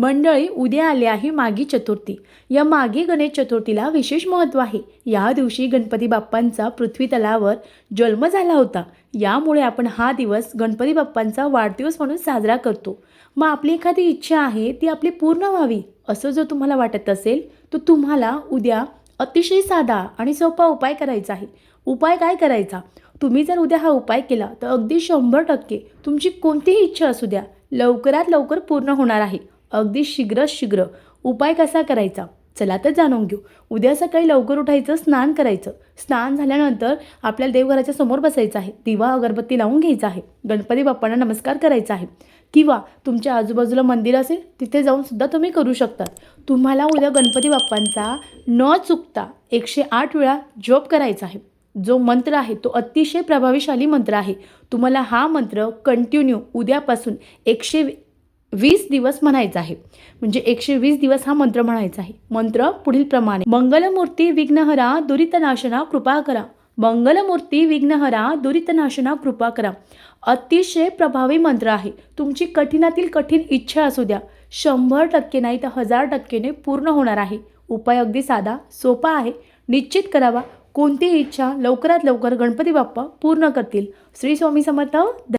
मंडळी, उद्या आली आहे माघी चतुर्थी. या माघी गणेश चतुर्थीला विशेष महत्त्व आहे. या दिवशी गणपती बाप्पांचा पृथ्वी तलावर जन्म झाला होता. यामुळे आपण हा दिवस गणपती बाप्पांचा वाढदिवस म्हणून साजरा करतो. मग आपली एखादी इच्छा आहे ती आपली पूर्ण व्हावी असं जर तुम्हाला वाटत असेल तर तुम्हाला उद्या अतिशय साधा आणि सोपा उपाय करायचा आहे. उपाय काय करायचा? तुम्ही जर उद्या हा उपाय केला तर अगदी 100% तुमची कोणतीही इच्छा असू द्या लवकरात लवकर पूर्ण होणार आहे. अगदी शीघ्र उपाय कसा करायचा चला तर जाणून घेऊ. उद्या सकाळी लवकर उठायचं, स्नान करायचं. स्नान झाल्यानंतर आपल्याला देवघराच्या समोर बसायचं आहे. दिवा अगरबत्ती लावून घ्यायचा आहे. गणपती बाप्पांना नमस्कार करायचा आहे. किंवा तुमच्या आजूबाजूला मंदिर असेल तिथे जाऊन सुद्धा तुम्ही करू शकता. तुम्हाला उद्या गणपती बाप्पांचा न चुकता 108 वेळा जप करायचा आहे. जो मंत्र आहे तो अतिशय प्रभावीशाली मंत्र आहे. तुम्हाला हा मंत्र कंटिन्यू उद्यापासून 120 दिवस म्हणायचा आहे. म्हणजे 120 दिवस हा मंत्र म्हणायचा आहे. मंत्र पुढील प्रमाणे: मंगलमूर्ती विघ्नहरा दुरितनाशना कृपा करा. मंगलमूर्ती विघ्नहरा दुरितनाशना कृपा करा. अतिशय प्रभावी मंत्र आहे. तुमची कठीणातील कठीण इच्छा असू द्या 100% नाही तर 1000% पूर्ण होणार आहे. उपाय अगदी साधा सोपा आहे. निश्चित करावा. कोणतीही इच्छा लवकरात लवकर गणपती बाप्पा पूर्ण करतील. श्री स्वामी समर्थ.